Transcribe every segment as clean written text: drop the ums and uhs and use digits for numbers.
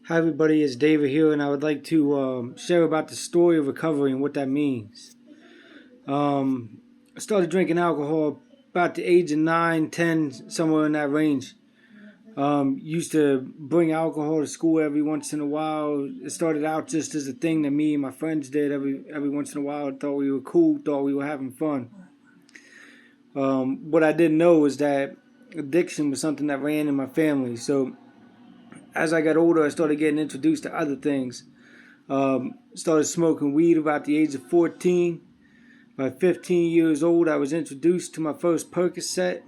Hi everybody, it's David here, and I would like to share about the story of recovery and what that means. I started drinking alcohol about the age of 9, 10, somewhere in that range. Used to bring alcohol to school every once in a while. It started out just as a thing that me and my friends did every once in a while. Thought we were cool, thought we were having fun. What I didn't know was that addiction was something that ran in my family. So as I got older, I started getting introduced to other things. Started smoking weed about the age of 14. By 15 years old, I was introduced to my first Percocet.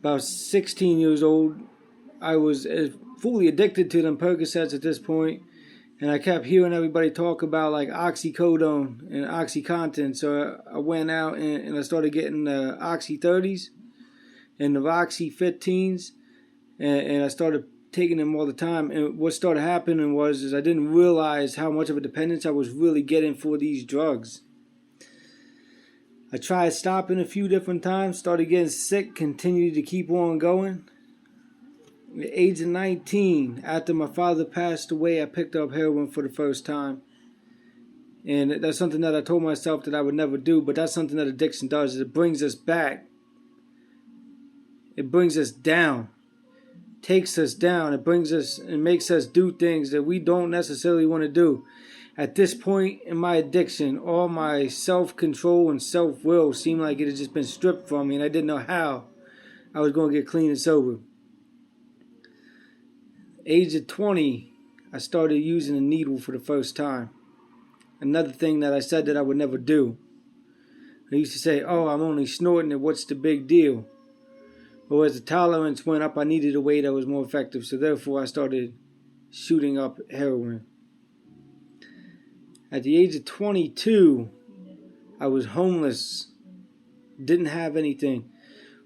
About 16 years old, I was fully addicted to them Percocets at this point, and I kept hearing everybody talk about like oxycodone and OxyContin. So I went out and I started getting the Oxy 30s and the Roxy 15s, and I started taking them all the time. And what started happening was I didn't realize how much of a dependence I was really getting for these drugs. I tried stopping a few different times, started getting sick, continued to keep on going. At the age of 19, after my father passed away, I picked up heroin for the first time. And that's something that I told myself that I would never do, but that's something that addiction does. It brings us back. It brings us down. Takes us down. It brings us and makes us do things that we don't necessarily want to do. At this point in my addiction, all my self-control and self-will seemed like it had just been stripped from me, and I didn't know how I was going to get clean and sober. Age of 20, I started using a needle for the first time. Another thing that I said that I would never do. I used to say, oh, I'm only snorting it, what's the big deal? But as the tolerance went up, I needed a way that was more effective, so therefore I started shooting up heroin. At the age of 22, I was homeless, didn't have anything,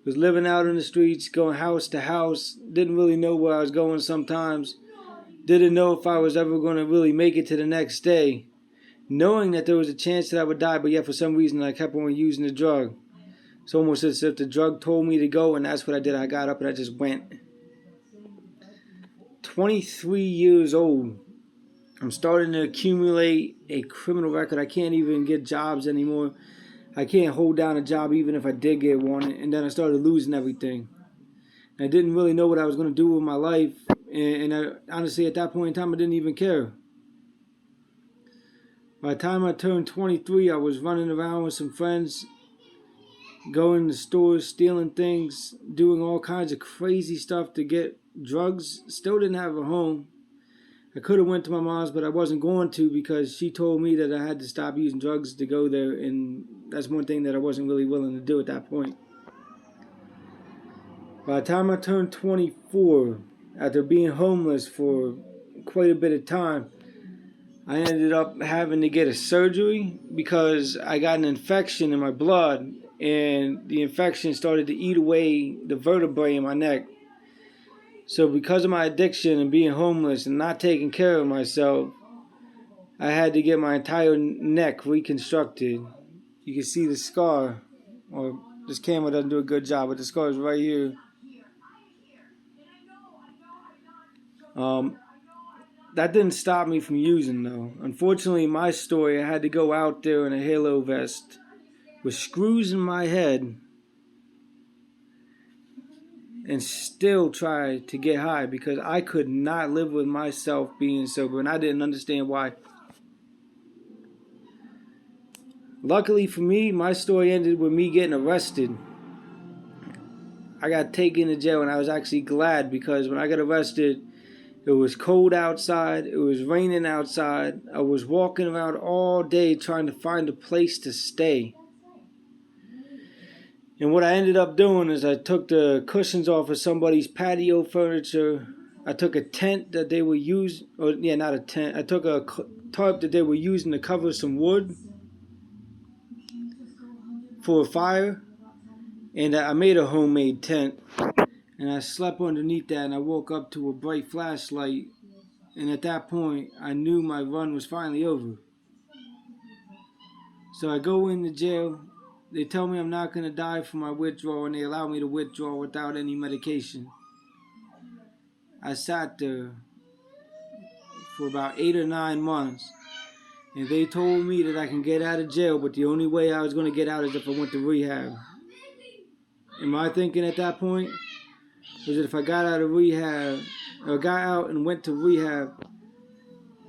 was living out in the streets, going house to house, didn't really know where I was going sometimes, didn't know if I was ever going to really make it to the next day, knowing that there was a chance that I would die, but yet for some reason I kept on using the drug. It's almost as if the drug told me to go, and that's what I did. I got up and I just went. 23 years old. I'm starting to accumulate a criminal record. I can't even get jobs anymore. I can't hold down a job even if I did get one. And then I started losing everything. And I didn't really know what I was going to do with my life. And I, honestly, at that point in time, I didn't even care. By the time I turned 23, I was running around with some friends, going to stores, stealing things, doing all kinds of crazy stuff to get drugs. Still didn't have a home. I could have went to my mom's, but I wasn't going to because she told me that I had to stop using drugs to go there, and that's one thing that I wasn't really willing to do at that point. By the time I turned 24, after being homeless for quite a bit of time, I ended up having to get a surgery because I got an infection in my blood, and the infection started to eat away the vertebrae in my neck. So because of my addiction and being homeless and not taking care of myself, I had to get my entire neck reconstructed. You can see the scar, or this camera doesn't do a good job, but the scar is right here. That didn't stop me from using though. Unfortunately, in my story, I had to go out there in a halo vest with screws in my head and still try to get high because I could not live with myself being sober, and I didn't understand why. Luckily for me, my story ended with me getting arrested. I got taken to jail, and I was actually glad because when I got arrested, it was cold outside, it was raining outside, I was walking around all day trying to find a place to stay. And what I ended up doing is I took the cushions off of somebody's patio furniture. I took a tent that they were using, not a tent. I took a tarp that they were using to cover some wood for a fire. And I made a homemade tent. And I slept underneath that, and I woke up to a bright flashlight. And at that point, I knew my run was finally over. So I go into jail. They tell me I'm not going to die from my withdrawal, and they allow me to withdraw without any medication. I sat there for about 8 or 9 months. And they told me that I can get out of jail, but the only way I was going to get out is if I went to rehab. And my thinking at that point was that if I got out of rehab, or got out and went to rehab,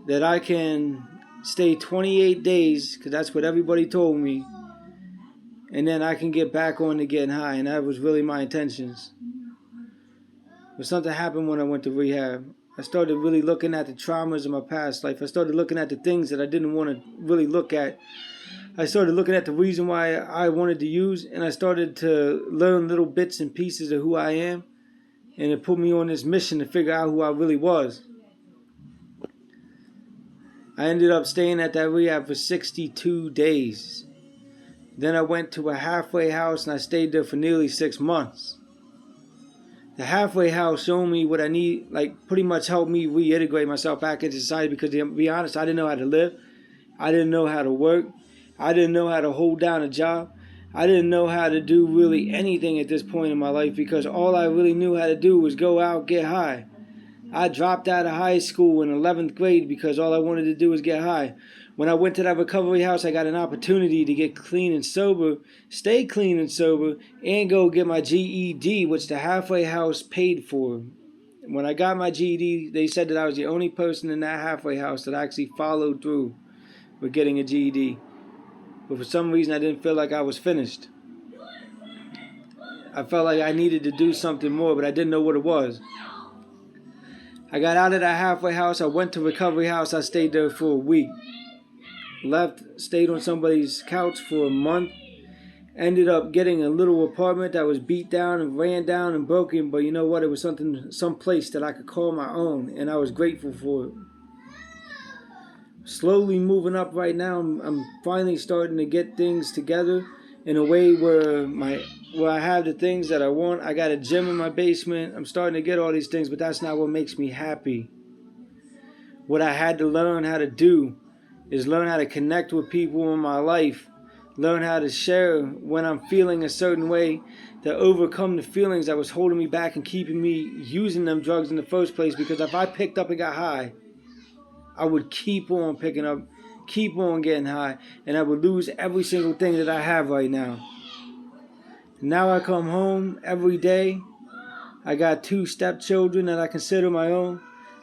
that I can stay 28 days, because that's what everybody told me, and then I can get back on to getting high, and that was really my intentions. But something happened when I went to rehab. I started really looking at the traumas of my past life. I started looking at the things that I didn't want to really look at. I started looking at the reason why I wanted to use, and I started to learn little bits and pieces of who I am, and it put me on this mission to figure out who I really was. I ended up staying at that rehab for 62 days. Then I went to a halfway house and I stayed there for nearly 6 months. The halfway house showed me what I need, like pretty much helped me reintegrate myself back into society, because to be honest, I didn't know how to live. I didn't know how to work. I didn't know how to hold down a job. I didn't know how to do really anything at this point in my life, because all I really knew how to do was go out, get high. I dropped out of high school in 11th grade because all I wanted to do was get high. When I went to that recovery house, I got an opportunity to get clean and sober, stay clean and sober, and go get my GED, which the halfway house paid for. When I got my GED, they said that I was the only person in that halfway house that actually followed through with getting a GED. But for some reason, I didn't feel like I was finished. I felt like I needed to do something more, but I didn't know what it was. I got out of that halfway house. I went to recovery house. I stayed there for a week. Left, stayed on somebody's couch for a month. Ended up getting a little apartment that was beat down and ran down and broken. But you know what? It was some place that I could call my own, and I was grateful for it. Slowly moving up right now. I'm finally starting to get things together in a way where I have the things that I want. I got a gym in my basement. I'm starting to get all these things, but that's not what makes me happy. What I had to learn how to do is learn how to connect with people in my life. Learn how to share when I'm feeling a certain way, to overcome the feelings that was holding me back and keeping me using them drugs in the first place. Because if I picked up and got high, I would keep on picking up, keep on getting high, and I would lose every single thing that I have right now. Now I come home every day. I got 2 stepchildren that I consider my own.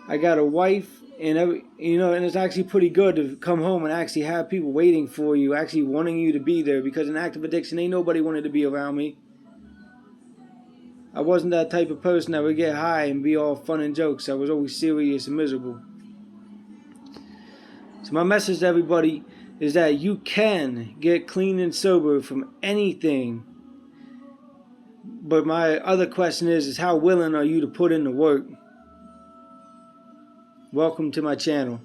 I got a wife, and and it's actually pretty good to come home and actually have people waiting for you, actually wanting you to be there. Because in active addiction, ain't nobody wanted to be around me. I wasn't that type of person that would get high and be all fun and jokes. I was always serious and miserable. So my message to everybody is that you can get clean and sober from anything. But my other question is how willing are you to put in the work? Welcome to my channel.